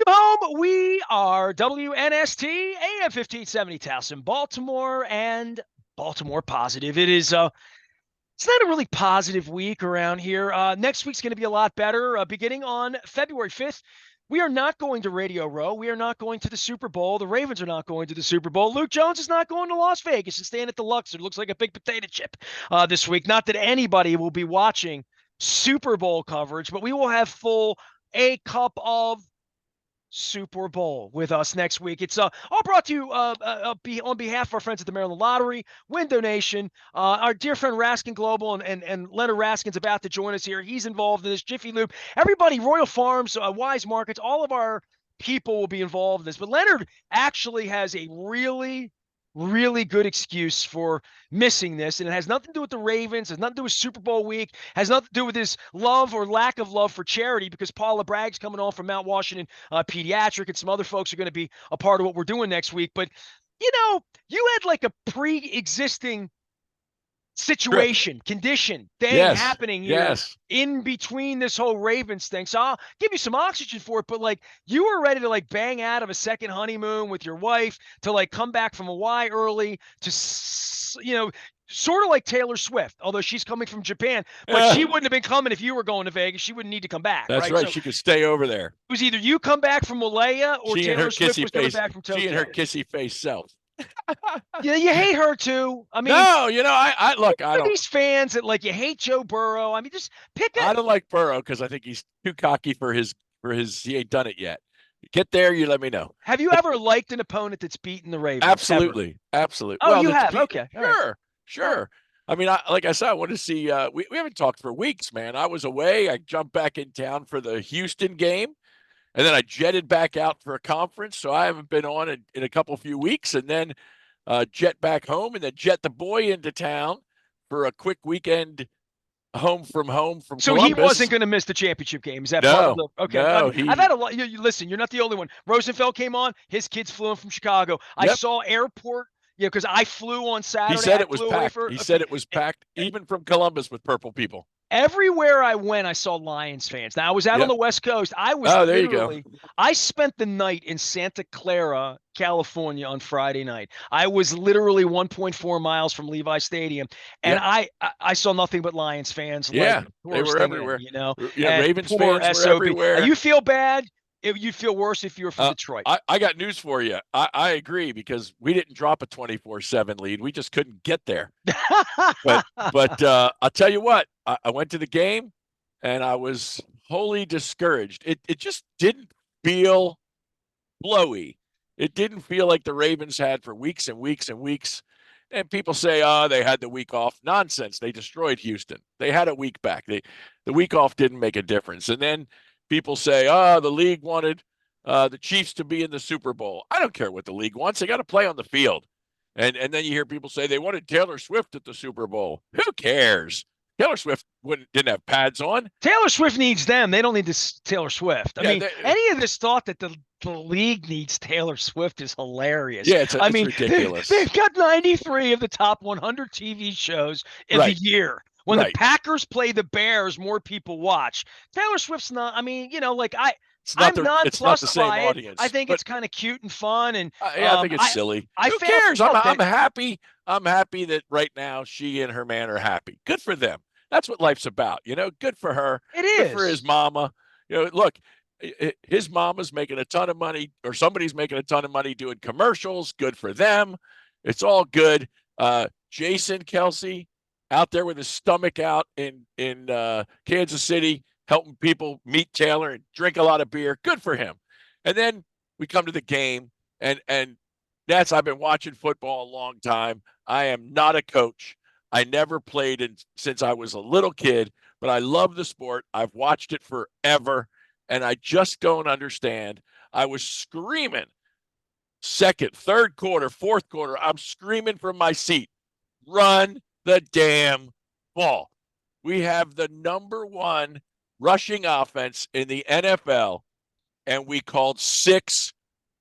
Welcome home. We are WNST, AM 1570 Towson, Baltimore, and Baltimore Positive. It's not a really positive week around here. Next week's going to be a lot better. Beginning on February 5th, we are not going to Radio Row. We are not going to the Super Bowl. The Ravens are not going to the Super Bowl. Luke Jones is not going to Las Vegas and staying at the Luxor. It looks like a big potato chip this week. Not that anybody will be watching Super Bowl coverage, but we will have full A Cup of Super Bowl with us next week. It's all brought to you on behalf of our friends at the Maryland Lottery, Win Donation. Our dear friend Raskin Global and Leonard Raskin's about to join us here. He's involved in this. Jiffy Lube, everybody, Royal Farms, Wise Markets, all of our people will be involved in this. But Leonard actually has a really good excuse for missing this, and it has nothing to do with the Ravens, has nothing to do with Super Bowl week, has nothing to do with his love or lack of love for charity, because Paula Bragg's coming on from Mount Washington Pediatric, and some other folks are going to be a part of what we're doing next week. But, you had like a pre-existing situation, condition, thing happening here in between this whole Ravens thing. So I'll give you some oxygen for it, but like you were ready to like bang out of a second honeymoon with your wife to like come back from Hawaii early to, sort of like Taylor Swift, although she's coming from Japan, but she wouldn't have been coming if you were going to Vegas. She wouldn't need to come back. That's right. So she could stay over there. It was either you come back from Malaya or Taylor Swift was coming back from Tokyo. She and her kissy face self. Yeah, you hate her too. I mean, no, I don't. These fans that like you hate Joe Burrow. I mean, just pick it. I don't like Burrow because I think he's too cocky for his. He ain't done it yet. Get there, you let me know. Have you ever liked an opponent that's beaten the Ravens? Absolutely. Oh, well, you have. Okay. Sure. I mean, like I said, I want to see. We haven't talked for weeks, man. I was away. I jumped back in town for the Houston game. And then I jetted back out for a conference, so I haven't been on in a few weeks. And then jet back home, and then jet the boy into town for a quick weekend home from Columbus. He wasn't going to miss the championship game. Is that part of the? Okay. No, I've had a lot. Listen, you're not the only one. Rosenfeld came on. His kids flew in from Chicago. Yep. I saw airport. Yeah, because I flew on Saturday. He said it was packed. He said it was packed, even from Columbus with purple people. Everywhere I went, I saw Lions fans. Now, I was out on the West Coast. There you go. I spent the night in Santa Clara, California on Friday night. I was literally 1.4 miles from Levi Stadium, and I saw nothing but Lions fans. Yeah, they were everywhere. Yeah, Ravens fans were everywhere. You feel bad. You'd feel worse if you were from Detroit. I got news for you. I agree, because we didn't drop a 24-7 lead. We just couldn't get there. but I'll tell you what, I went to the game and I was wholly discouraged. It just didn't feel flowy. It didn't feel like the Ravens had for weeks and weeks and weeks. And people say, they had the week off. Nonsense. They destroyed Houston. They had a week back. The week off didn't make a difference. And then people say, the league wanted the Chiefs to be in the Super Bowl. I don't care what the league wants. They got to play on the field. And then you hear people say they wanted Taylor Swift at the Super Bowl. Who cares? Taylor Swift didn't have pads on. Taylor Swift needs them. They don't need this Taylor Swift. I mean, any of this thought that the league needs Taylor Swift is hilarious. Yeah, it's ridiculous. They've got 93 of the top 100 TV shows in the year. When the Packers play the Bears, more people watch. Taylor Swift's not. I mean, I'm nonplussed by it. Audience, I think it's kind of cute and fun, and I think it's silly. Who cares? I'm happy. I'm happy that right now she and her man are happy. Good for them. That's what life's about. Good for her. It is. Good for his mama. Look, his mama's making a ton of money, or somebody's making a ton of money doing commercials. Good for them. It's all good. Jason Kelce out there with his stomach out in Kansas City, helping people meet Taylor and drink a lot of beer. Good for him. And then we come to the game, and I've been watching football a long time. I am not a coach. I never played since I was a little kid, but I love the sport. I've watched it forever, and I just don't understand. I was screaming second, third quarter, fourth quarter. I'm screaming from my seat, run the damn ball. We have the number one rushing offense in the NFL, and we called 6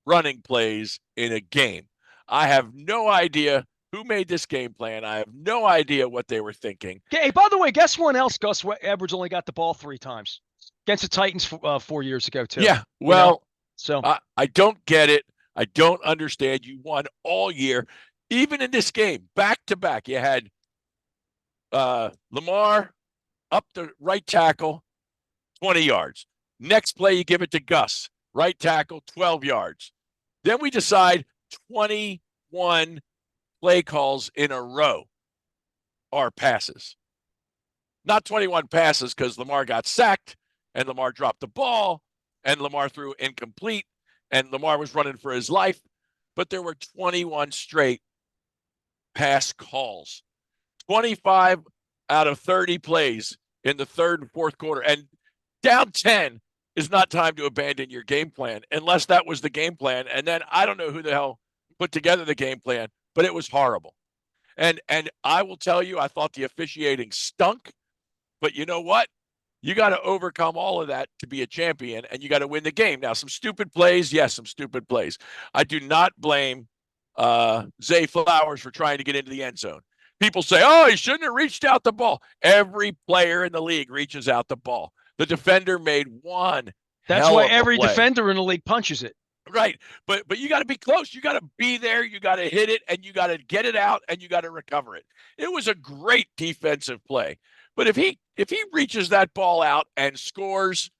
running plays in a game. I have no idea who made this game plan. I have no idea what they were thinking. Hey, by the way, guess what else? Gus Edwards only got the ball 3 times against the Titans 4 years ago, too. Yeah, well, So I don't get it. I don't understand. You won all year, even in this game, back to back. You had Lamar up the right tackle, 20 yards. Next play, you give it to Gus, right tackle, 12 yards. Then we decide 21 play calls in a row are passes. Not 21 passes because Lamar got sacked and Lamar dropped the ball and Lamar threw incomplete and Lamar was running for his life. But there were 21 straight pass calls, 25 out of 30 plays in the third and fourth quarter. And down 10 is not time to abandon your game plan unless that was the game plan. And then I don't know who the hell put together the game plan, but it was horrible. And I will tell you, I thought the officiating stunk. But you know what? You got to overcome all of that to be a champion, and you got to win the game. Now, some stupid plays, yes, some stupid plays. I do not blame Zay Flowers for trying to get into the end zone. People say, oh, he shouldn't have reached out the ball. Every player in the league reaches out the ball. The defender made one. That's why every defender in the league punches it. Right. But you got to be close. You got to be there. You got to hit it, and you got to get it out, and you got to recover it. It was a great defensive play. But if he reaches that ball out and scores,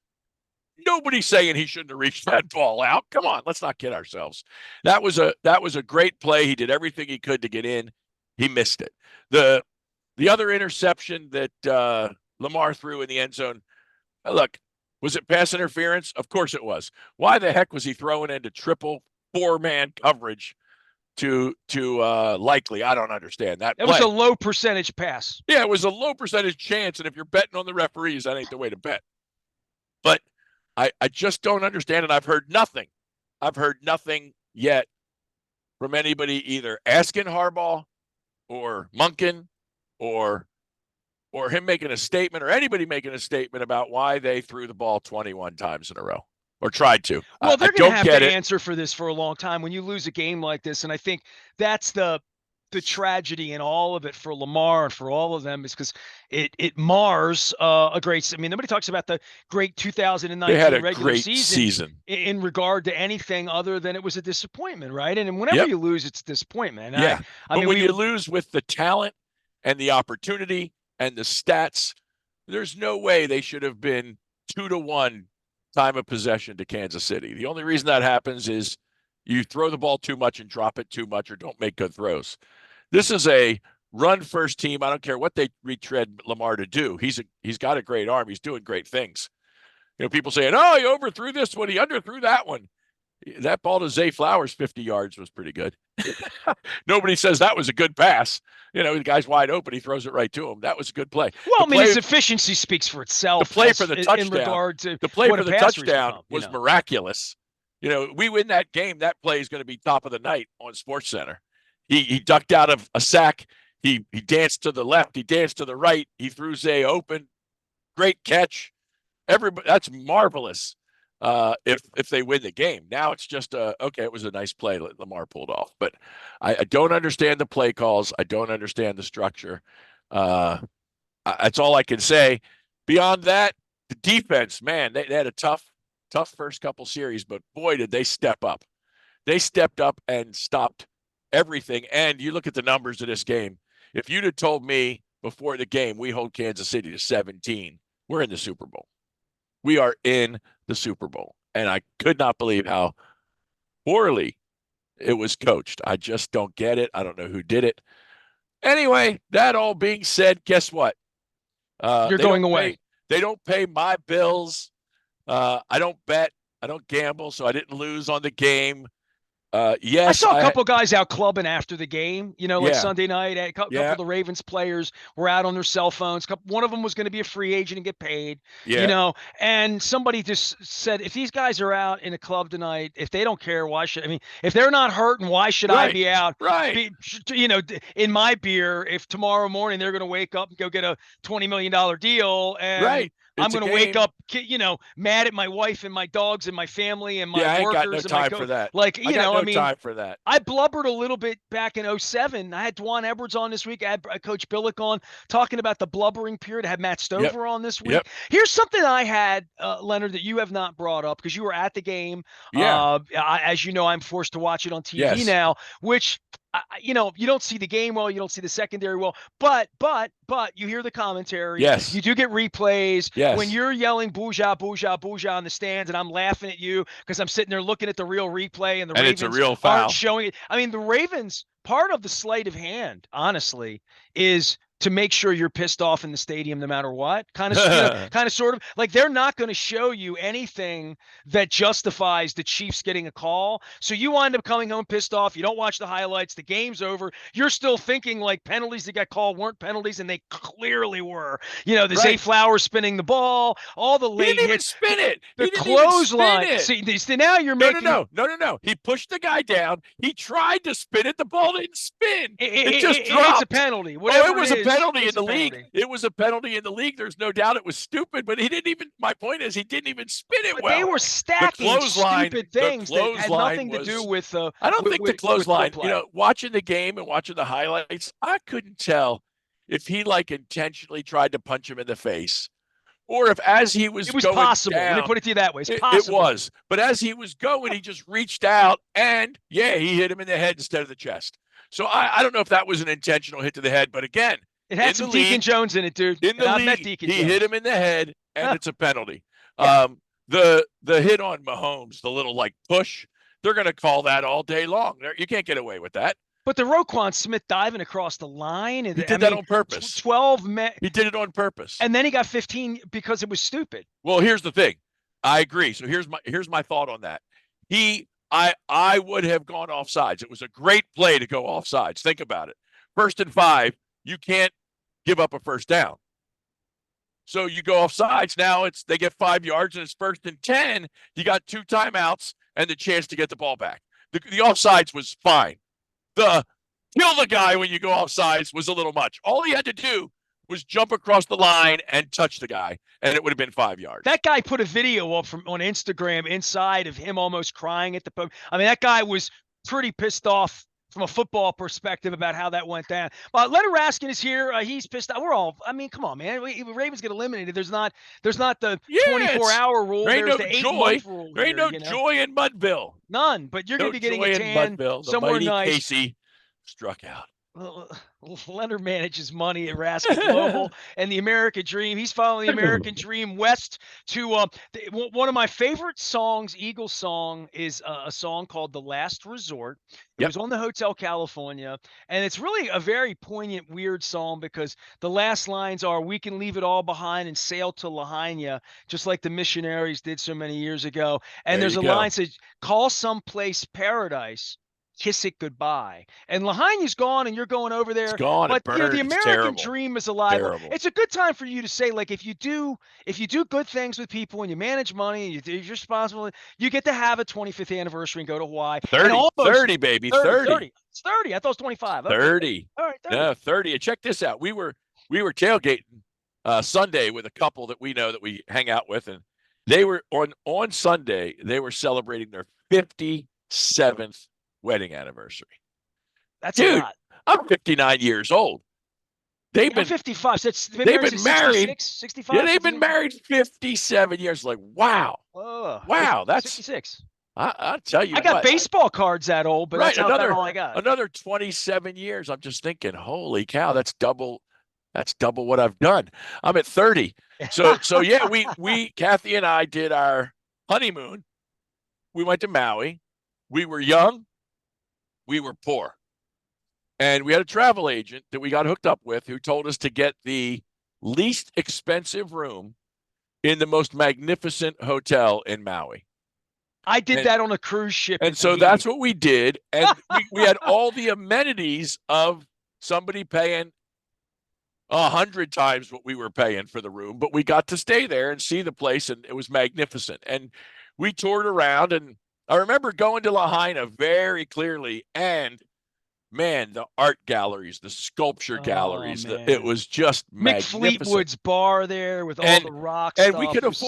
nobody's saying he shouldn't have reached that ball out. Come on, let's not kid ourselves. That was a great play. He did everything he could to get in. He missed it. The other interception that Lamar threw in the end zone, look, was it pass interference? Of course it was. Why the heck was he throwing into triple four-man coverage to Likely? I don't understand that. It was a low percentage pass. Yeah, it was a low percentage chance, and if you're betting on the referees, that ain't the way to bet. But I just don't understand, and I've heard nothing. I've heard nothing yet from anybody either asking Harbaugh or Monken or him making a statement or anybody making a statement about why they threw the ball 21 times in a row. Or tried to. Well, they're going to have to answer for this for a long time when you lose a game like this. And I think that's the tragedy in all of it for Lamar and for all of them is because it mars a great. I mean, nobody talks about the great 2019 they had a regular great season in regard to anything other than it was a disappointment, right? And whenever you lose, it's disappointment. Yeah. I mean, when you lose with the talent and the opportunity and the stats, there's no way they should have been 2-1 time of possession to Kansas City. The only reason that happens is you throw the ball too much and drop it too much or don't make good throws. This is a run first team. I don't care what they retread Lamar to do. He's got a great arm. He's doing great things. You know, people saying, oh, he overthrew this one. He underthrew that one. That ball to Zay Flowers, 50 yards, was pretty good. Nobody says that was a good pass. You know, the guy's wide open. He throws it right to him. That was a good play. Well, his efficiency speaks for itself. The play for the touchdown, in regard to the play for the touchdown was miraculous. You know, we win that game. That play is going to be top of the night on SportsCenter. He ducked out of a sack. He danced to the left. He danced to the right. He threw Zay open. Great catch. That's marvelous. If they win the game. Now it's just okay, it was a nice play that Lamar pulled off. But I don't understand the play calls. I don't understand the structure. That's all I can say. Beyond that, the defense, man, they had a tough first couple series, but boy, did they step up. They stepped up and stopped everything. And you look at the numbers of this game. If you'd have told me before the game we hold Kansas City to 17, we're in the Super Bowl. We are in the Super Bowl. And I could not believe how poorly it was coached. I just don't get it. I don't know who did it. Anyway, that all being said, guess what? You're going away. They don't pay my bills. I don't bet. I don't gamble, so I didn't lose on the game. Yes, I saw a couple guys out clubbing after the game, like Sunday night. A couple of the Ravens players were out on their cell phones. One of them was going to be a free agent and get paid, and somebody just said, if these guys are out in a club tonight, if they don't care, if they're not hurting, why should I be out? Right. In my beer, if tomorrow morning they're going to wake up and go get a $20 million deal and I'm going to wake up, mad at my wife and my dogs and my family and my I ain't got no workers and my time for that. Like, I got no time for that. I blubbered a little bit back in 2007. I had Dwan Edwards on this week. I had Coach Billick on talking about the blubbering period. I had Matt Stover on this week. Here's something I had, Leonard, that you have not brought up because you were at the game. Yeah. As you know, I'm forced to watch it on TV now, which you don't see the game well, you don't see the secondary well, but you hear the commentary. Yes. You do get replays. Yes. When you're yelling "Booja, Booja, Booja" on the stands, and I'm laughing at you because I'm sitting there looking at the real replay, and the Ravens it's a real foul. aren't showing it. I mean, the Ravens, part of the sleight of hand, honestly, is to make sure you're pissed off in the stadium no matter what. Kind of, sort of. Like, they're not going to show you anything that justifies the Chiefs getting a call. So you wind up coming home pissed off. You don't watch the highlights. The game's over. You're still thinking like penalties that got called weren't penalties, and they clearly were. Zay Flowers spinning the ball, all the late hits. He didn't even spin it. The clothesline. See, now you're making. No. He pushed the guy down. He tried to spin it. The ball didn't spin. It just dropped. It's a penalty. It was a penalty in the league. It was a penalty in the league. There's no doubt it was stupid, but he didn't even. My point is, he didn't even spin it well. They were stacking stupid things that had nothing to do with. I don't think the clothesline. Watching the game and watching the highlights, I couldn't tell if he intentionally tried to punch him in the face, or if as he was, it was going possible. Down, let me put it to you that way. It's possible. It was, but as he was going, he just reached out and he hit him in the head instead of the chest. So I don't know if that was an intentional hit to the head, but again. It had some Deacon Jones in it, dude. In the league, he hit him in the head, and it's a penalty. Yeah. The hit on Mahomes, the little push, they're going to call that all day long. You can't get away with that. But the Roquan Smith diving across the line, and he did that on purpose. 12 men. He did it on purpose, and then he got 15 because it was stupid. Well, here's the thing. I agree. So here's my thought on that. I would have gone offsides. It was a great play to go offsides. Think about it. 1st and 5. You can't give up a first down. So you go offsides. Now they get 5 yards and it's 1st and 10. You got 2 timeouts and the chance to get the ball back. The offsides was fine. The kill the guy when you go offsides was a little much. All he had to do was jump across the line and touch the guy, and it would have been 5 yards. That guy put a video up on Instagram inside of him almost crying at the podium. I mean, that guy was pretty pissed off from a football perspective about how that went down. Leonard Raskin is here. He's pissed off. We're all, come on, man. Ravens get eliminated. There's not the 24-hour rule. There's the 8-month rule. There ain't no joy in Mudville. None, but you're going to be getting a tan somewhere nice. Casey struck out. Leonard manages money at Raskin Global and the American Dream. He's following the American Dream west to one of my favorite songs, Eagles song, is a song called "The Last Resort." It was on the Hotel California, and it's really a very poignant, weird song because the last lines are, "We can leave it all behind and sail to Lahaina, just like the missionaries did so many years ago." And there's a line that says, "Call someplace paradise. Kiss it goodbye." And Lahaina's gone, and you're going over there. It's gone. But it the American dream is alive. Terrible. It's a good time for you to say, if you do good things with people and you manage money, and you're responsible, you get to have a 25th anniversary and go to Hawaii. 30, baby, 30. It's 30. I thought it was 25. Okay. 30. All right, 30. No, 30. And check this out. We were tailgating Sunday with a couple that we know that we hang out with, and they were on Sunday. They were celebrating their 57th wedding anniversary. That's a lot. I'm 59 years old. They've been 55. So they've been married 65. Yeah, they've been married 57 years. Wow. Wow, that's 66. I'll tell you. I got baseball cards that old, but that's all I got. Another 27 years. I'm just thinking, holy cow, that's double what I've done. I'm at 30. So yeah, we Kathy and I did our honeymoon. We went to Maui. We were young. We were poor. And we had a travel agent that we got hooked up with who told us to get the least expensive room in the most magnificent hotel in Maui. I did that on a cruise ship. And so that's what we did. And we had all the amenities of somebody paying 100 times what we were paying for the room. But we got to stay there and see the place, and it was magnificent. And we toured around, and I remember going to Lahaina very clearly, and man, the art galleries, the sculpture Oh galleries, it man. was just Mick magnificent. Fleetwood's bar there with all And the rock and we stuff. could It was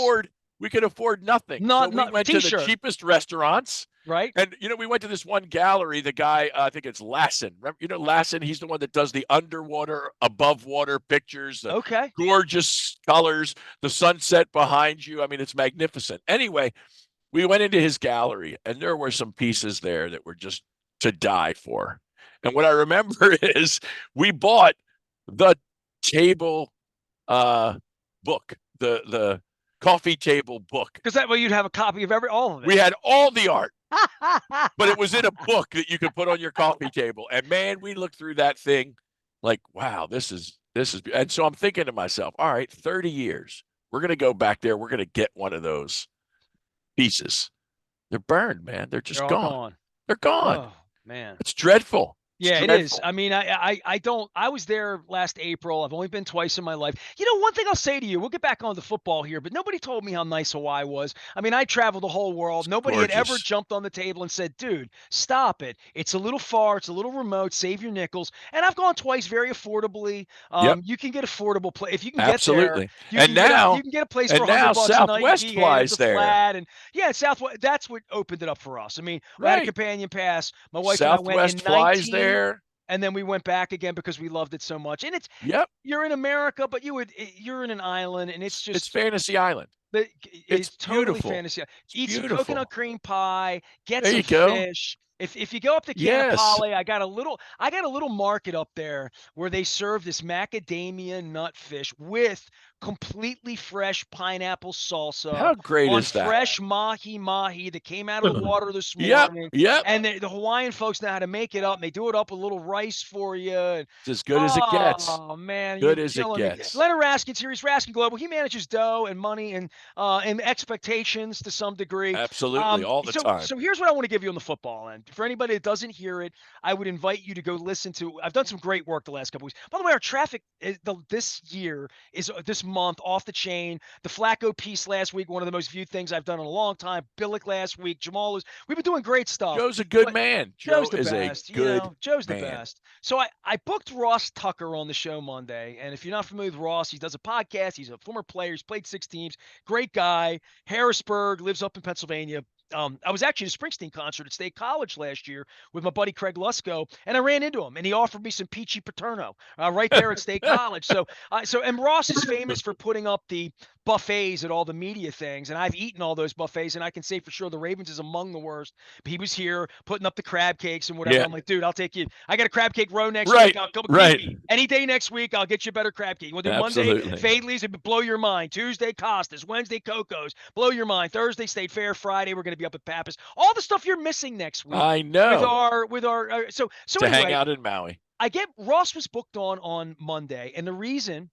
afford nothing. So we not went to the t-shirt, cheapest restaurants. right? And we went to this one gallery. The guy, I think it's Lassen. Lassen. He's the one that does the underwater, above water pictures, the Okay. gorgeous colors, the sunset behind you. I mean, it's magnificent. Anyway, we went into his gallery, and there were some pieces there that were just to die for. And what I remember is we bought the table book, the coffee table book. Because that way you'd have a copy of all of it. We had all the art, but it was in a book that you could put on your coffee table. And man, we looked through that thing like, wow, this is. And so I'm thinking to myself, all right, 30 years, we're going to go back there. We're going to get one of those pieces. They're burned, man. They're just They're all gone. gone. They're gone. Oh man. It's dreadful. Yeah, it is. I mean, I don't. I was there last April. I've only been twice in my life. One thing I'll say to you, we'll get back on the football here, but nobody told me how nice Hawaii was. I mean, I traveled the whole world. It's Nobody had ever gorgeous. jumped on the table and said, "Dude, stop it. It's a little far. It's a little remote. Save your nickels." And I've gone twice, very affordably. Yep. You can get affordable play if you can Absolutely. get there. You can get a place for $100 a night. Southwest flies there. Flat, and yeah, Southwest. That's what opened it up for us. I mean, we had a companion pass. My wife and I went in flies there. And then we went back again because we loved it so much. And you're in America, but you're in an island, and it's just Fantasy Island. It's totally beautiful. fantasy. Eat beautiful. some coconut cream pie, get there some you go. fish. If you go up to Canapale, I got a little market up there where they serve this macadamia nut fish with completely fresh pineapple salsa. How great is that? Fresh mahi that came out of the water this morning. Yep. And the Hawaiian folks know how to make it up. And they do it up with a little rice for you. It's as good as it gets. Oh man, good as it gets. Leonard Raskin, Series Raskin Global. He manages dough and money and expectations to some degree. Absolutely, all the time. So here's what I want to give you on the football end. For anybody that doesn't hear it, I would invite you to go listen to. I've done some great work the last couple weeks. By the way, our traffic this year is this month off the chain. The Flacco piece last week, one of the most viewed things I've done in a long time. Billick last week. Jamal we've been doing great stuff. Joe's a good man. Joe's the best. Joe's man. the best. So I booked Ross Tucker on the show Monday. And if you're not familiar with Ross, he does a podcast. He's a former player. He's played 6 teams. Great guy. Harrisburg, lives up in Pennsylvania. I was actually at a Springsteen concert at State College last year with my buddy Craig Lusko, and I ran into him, and he offered me some peachy paterno right there at State College. And Ross is famous for putting up the buffets at all the media things, and I've eaten all those buffets, and I can say for sure the Ravens is among the worst. But he was here putting up the crab cakes and whatever. Yeah. I'm like, dude, I'll take you. I got a crab cake row next week. I'll come any day next week. I'll get you a better crab cake. We'll do Monday Fadley's, it blow your mind. Tuesday Costas, Wednesday Coco's, blow your mind. Thursday State Fair, Friday we're going to be up at Pappas. All the stuff you're missing next week. I know. With our so to anyway, hang out in Maui. Ross was booked on Monday, and the reason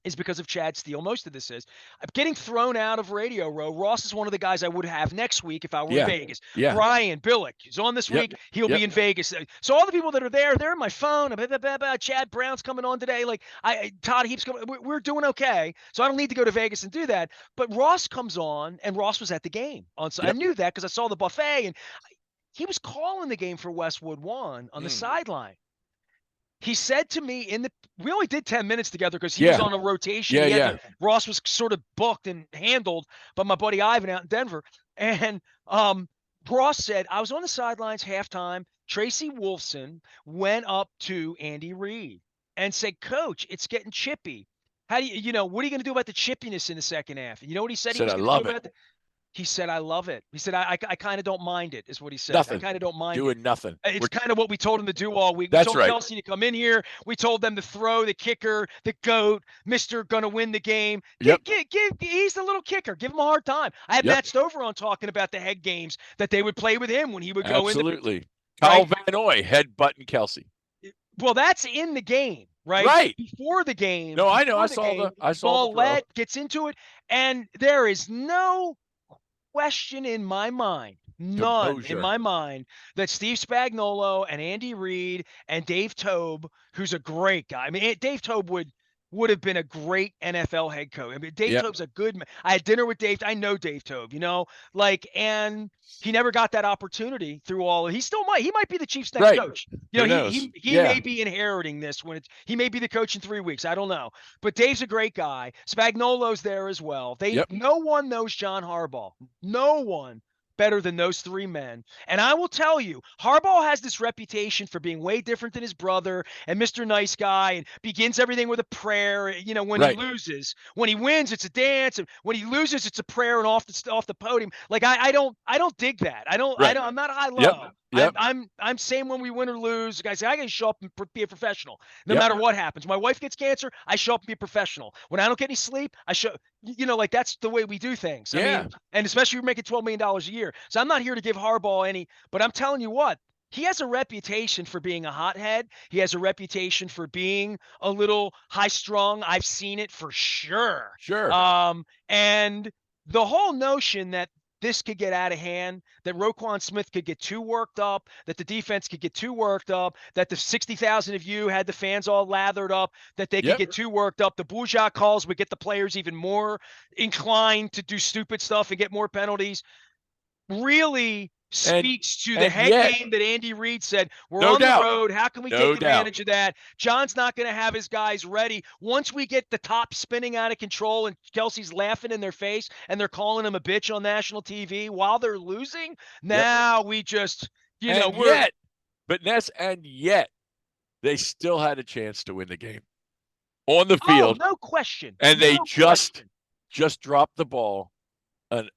is because of Chad Steele. Most of this is I'm getting thrown out of Radio Row. Ross is one of the guys I would have next week if I were in Vegas. Yeah. Brian Billick is on this week. He'll be in Vegas. So all the people that are there, they're in my phone. Chad Brown's coming on today. Like Todd Heap's coming. We're doing okay. So I don't need to go to Vegas and do that. But Ross comes on, and Ross was at the game on. I knew that because I saw the buffet, and he was calling the game for Westwood One on the sideline. He said to me we only did 10 minutes together because he was on a rotation. Ross was sort of booked and handled by my buddy Ivan out in Denver. And Ross said, I was on the sidelines halftime. Tracy Wolfson went up to Andy Reid and said, Coach, it's getting chippy. How do what are you going to do about the chippiness in the second half? And you know what he said? He was going to do about it. He said, I love it. He said, I kind of don't mind it, is what he said. Nothing. I kind of don't mind doing nothing. It's kind of what we told him to do all week. That's we told Kelsey to come in here. We told them to throw the kicker, the GOAT, Mr. Gonna win the game. He's the little kicker. Give him a hard time. I had Matt Stover on talking about the head games that they would play with him when he would go in. Absolutely. Kyle Van Noy headbutting Kelsey. Well, that's in the game. Right. Before the game. No, I know. I saw Paulette gets into it, and there is no question in my mind, none in my mind, that Steve Spagnuolo and Andy Reid and Dave Tobe, who's a great guy. I mean, Dave Tobe would would have been a great NFL head coach. I mean, Dave Yep. Tobe's a good man. I had dinner with Dave. I know Dave Tobe, and he never got that opportunity through all. He still might. He might be the Chiefs' next Right. coach. Who knows? He may be inheriting this he may be the coach in 3 weeks. I don't know. But Dave's a great guy. Spagnuolo's there as well. Yep. No one knows John Harbaugh. No one better than those three men. And I will tell you, Harbaugh has this reputation for being way different than his brother and Mr. Nice Guy, and begins everything with a prayer. When Right. he loses, when he wins, it's a dance, and when he loses, it's a prayer and off the podium. Like I don't dig that. Right. I'm not high low. Yep. I'm saying when we win or lose, the guy say I gotta show up and be a professional, no Yep. matter what happens. My wife gets cancer, I show up and be a professional. When I don't get any sleep, I show. Like that's the way we do things. Yeah. I mean, and especially you're making $12 million a year. So I'm not here to give Harbaugh any, but I'm telling you what, he has a reputation for being a hothead. He has a reputation for being a little high strung. I've seen it for sure. Sure. And the whole notion that this could get out of hand, that Roquan Smith could get too worked up, that the defense could get too worked up, that the 60,000 of you had the fans all lathered up, that they could get too worked up. The Bourgeois calls would get the players even more inclined to do stupid stuff and get more penalties. Really speaks to the head game that Andy Reid said, we're on the road. How can we take advantage of that? John's not going to have his guys ready. Once we get the top spinning out of control and Kelsey's laughing in their face and they're calling him a bitch on national TV while they're losing, now we just, yet they still had a chance to win the game on the field. Oh, no question. And they just dropped the ball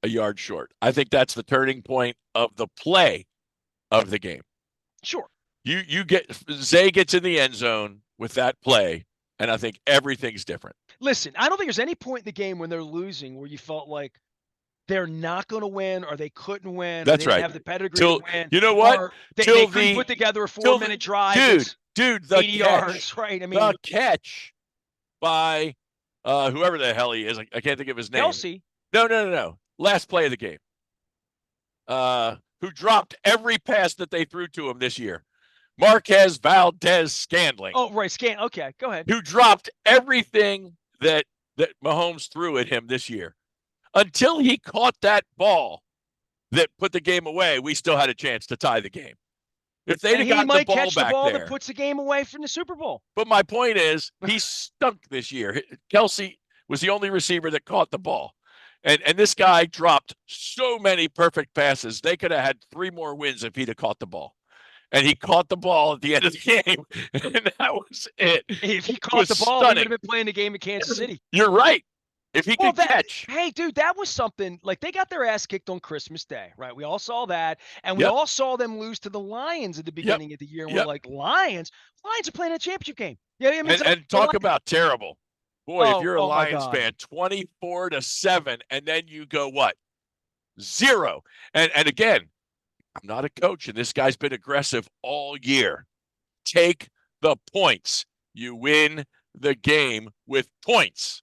a yard short. I think that's the turning point of the play of the game. Sure. Zay gets in the end zone with that play, and I think everything's different. Listen, I don't think there's any point in the game when they're losing where you felt like they're not going to win or they couldn't win. That's or they right. Didn't have the pedigree to win. You know what? They couldn't put together a 4-minute drive. Dude, the 80 yards, right? I mean, the catch by whoever the hell he is. I can't think of his name. Kelsey. No. Last play of the game. Who dropped every pass that they threw to him this year. Marquez Valdez-Scantling. Oh, right. Okay, go ahead. Who dropped everything that Mahomes threw at him this year. Until he caught that ball that put the game away, we still had a chance to tie the game. If they'd have gotten the ball catch back the ball there, that puts the game away from the Super Bowl. But my point is, he stunk this year. Kelsey was the only receiver that caught the ball. And this guy dropped so many perfect passes. They could have had 3 more wins if he'd have caught the ball. And he caught the ball at the end of the game, and that was it. If he caught the ball, he would have been playing the game in Kansas City. You're right. If he could catch. Hey, dude, that was something. Like, they got their ass kicked on Christmas Day, right? We all saw that. And we all saw them lose to the Lions at the beginning of the year. And we're like, Lions are playing a championship game. Yeah, I mean, and talk about terrible. Boy, if you're a Lions fan, 24-7, and then you go what? 0. And again, I'm not a coach, and this guy's been aggressive all year. Take the points. You win the game with points.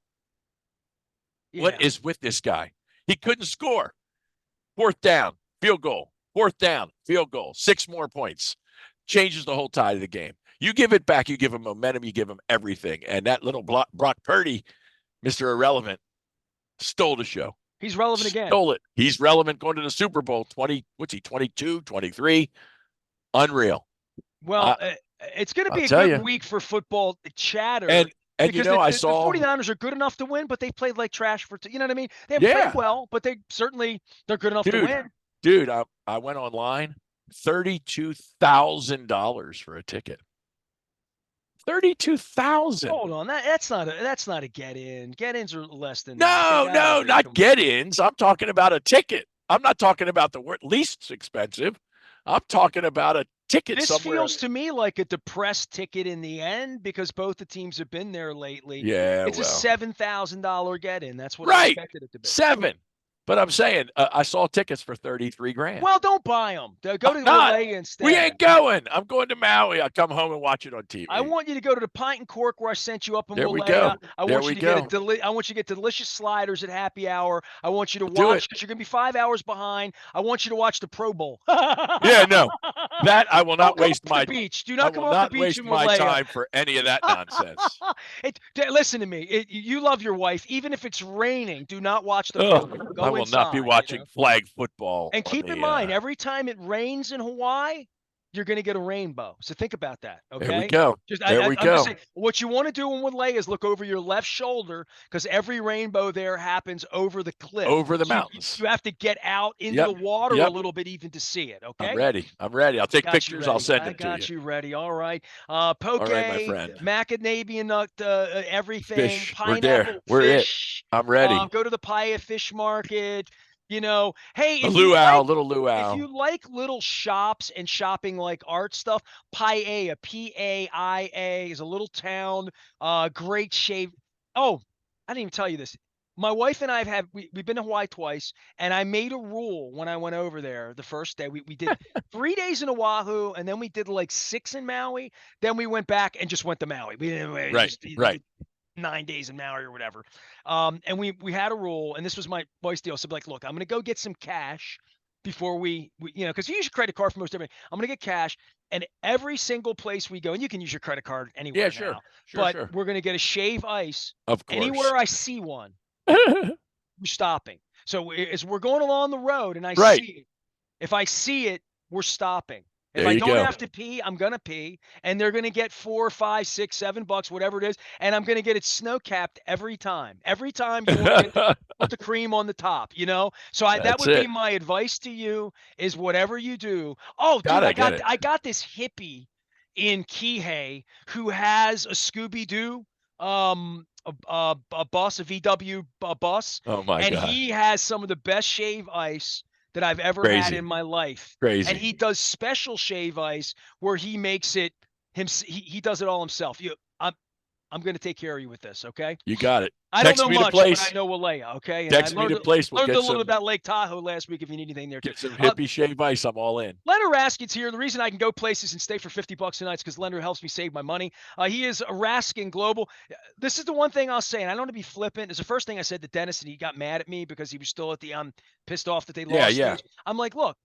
Yeah. What is with this guy? He couldn't score. 4th down, field goal. 4th down, field goal. 6 more points. Changes the whole tide of the game. You give it back. You give him momentum. You give him everything. And that little Brock Purdy, Mr. Irrelevant, stole the show. He's relevant again. Stole it. He's relevant going to the Super Bowl. 22, 23. Unreal. Well, it's going to be a good week for football chatter. And because the 49ers are good enough to win, but they played like trash you know what I mean? They haven't played well, but they're good enough to win. Dude, I went online, $32,000 for a ticket. 32,000. Hold on, that's not a get-in. Get-ins are less than No, not get-ins. I'm talking about a ticket. I'm not talking about the least expensive. I'm talking about a ticket this somewhere. Feels to me like a depressed ticket in the end because both the teams have been there lately. Yeah, it's a $7,000 get-in. That's what I expected it to be. 7. But I'm saying I saw tickets for 33 grand. Well, don't buy them. Go to Not. Willet instead. We ain't going. I'm going to Maui. I'll come home and watch it on TV. I want you to go to the Pint and Cork where I sent you up in There we Willet. go. I There want we you to get go. I want you to get delicious sliders at happy hour. I want you to Do watch it. because you're gonna be 5 hours behind. I want you to watch the Pro Bowl. Yeah, no. That I will not Don't come waste off my the beach. Do I not come will off the not beach waste in my Malaya. time for any of that nonsense. Listen to me. You love your wife, even if it's raining. Do not watch the Pro Ugh, Bowl. I Go will inside. not be watching flag football. And on keep in the, mind, every time it rains in Hawaii, you're going to get a rainbow. So think about that. Okay. There we go. Just, There we I'm just go. saying, what you want to do in Woodley is look over your left shoulder because every rainbow there happens over the cliff. Over the So mountains. you have to get out into Yep. the water Yep. a little bit even to see it. Okay. I'm ready. I'm ready. I'll take Got pictures. I'll send them to you. I got you ready. All right. Poke, All right, my friend. macadamia nut, everything, Fish. We're pineapple, there. We're it. fish. I'm ready. Go to the Paia Fish Market. Hey, A if you luau, like, little luau. if you like little shops and shopping like art stuff, Paia, Paia is a little town. Great shave. Oh, I didn't even tell you this. My wife and I we've been to Hawaii twice, and I made a rule when I went over there the first day. We did 3 days in Oahu, and then we did like 6 in Maui. Then we went back and just went to Maui. We didn't Right. 9 days in Maui or whatever. And we had a rule, and this was my wife's deal. So like, look, I'm gonna go get some cash before we because you use your credit card for most everything. I'm gonna get cash, and every single place we go, and you can use your credit card anywhere. Yeah, sure. Now, Sure, but sure. we're gonna get a shave ice. Of course. Anywhere I see one, we're stopping. So as we're going along the road, and I see it, if I see it, we're stopping. If I don't have to pee, I'm gonna pee, and they're gonna get $4, $5, $6, $7, whatever it is, and I'm gonna get it snow capped every time. Every time you want to put the cream on the top, So that would be my advice to you: is whatever you do. Oh, dude, I got this hippie in Kihei who has a Scooby Doo a bus, a VW bus. Oh my God. And he has some of the best shave ice that I've ever had in my life. Crazy. And he does special shave ice where he makes it he does it all himself. I'm going to take care of you with this, okay? You got it. I don't know much, but I know Walea, okay? And Text me the place. We'll learned a little bit about Lake Tahoe last week if you need anything there. Get some hippie shave ice. I'm all in. Leonard Raskin's here. The reason I can go places and stay for $50 a night is because Leonard helps me save my money. He is a Raskin Global. This is the one thing I'll say, and I don't want to be flippant. It's the first thing I said to Dennis, and he got mad at me because he was still at the pissed off that they lost. Yeah. I'm like, look.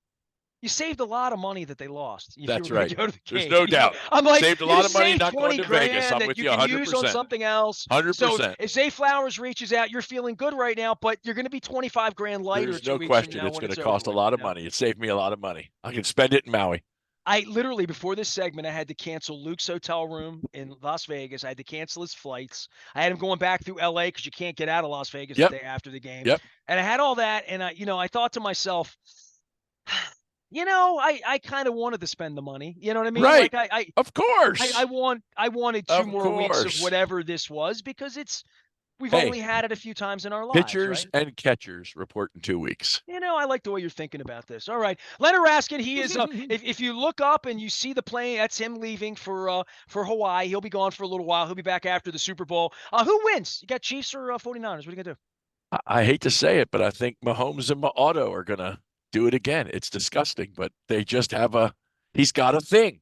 You saved a lot of money that they lost. That's right. Go to the There's no doubt. I'm like, saved a lot of money not going to $20,000 Vegas. I'm with you 100%. That you can use on something else. 100%. So if Zay Flowers reaches out, you're feeling good right now, but you're going to be $25,000 lighter. There's no question. It's going to cost a lot of money. It saved me a lot of money. I can spend it in Maui. I literally, before this segment, I had to cancel Luke's hotel room in Las Vegas. I had to cancel his flights. I had him going back through LA because you can't get out of Las Vegas the day after the game. Yep. And I had all that, and I thought to myself, I kind of wanted to spend the money. You know what I mean? Right. Like of course. I wanted 2 more weeks of whatever this was because we've only had it a few times in our lives. Pitchers and catchers report in 2 weeks. I like the way you're thinking about this. All right. Leonard Raskin, he is if you look up and you see the plane, that's him leaving for Hawaii. He'll be gone for a little while. He'll be back after the Super Bowl. Who wins? You got Chiefs or 49ers? What are you going to do? I hate to say it, but I think Mahomes and Auto are going to do it again. It's disgusting, but they just have he's got a thing.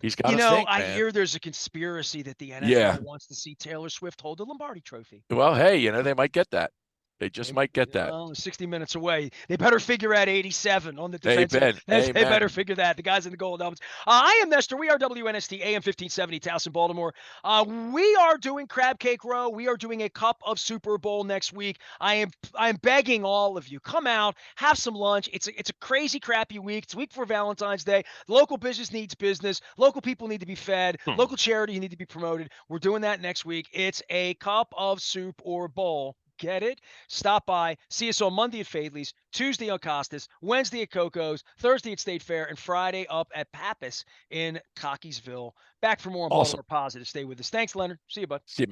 He's got a thing, I man. hear there's a conspiracy that the NFL wants to see Taylor Swift hold the Lombardi Trophy. Well, hey, they might get that. They just might get that. Well, 60 minutes away. They better figure out 87 on the defensive. They better figure that. The guys in the gold helmets. I am Nestor. We are WNST AM 1570 Towson, Baltimore. We are doing Crab Cake Row. We are doing a Cup of Super Bowl next week. I am begging all of you, come out, have some lunch. It's a crazy, crappy week. It's a week for Valentine's Day. Local business needs business. Local people need to be fed. Local charity need to be promoted. We're doing that next week. It's a Cup of Soup or Bowl. Get it? Stop by. See us on Monday at Fadley's, Tuesday on Costas, Wednesday at Coco's, Thursday at State Fair, and Friday up at Pappas in Cockeysville. Back for more on Baltimore Positive. Stay with us. Thanks, Leonard. See you, bud. See you, man.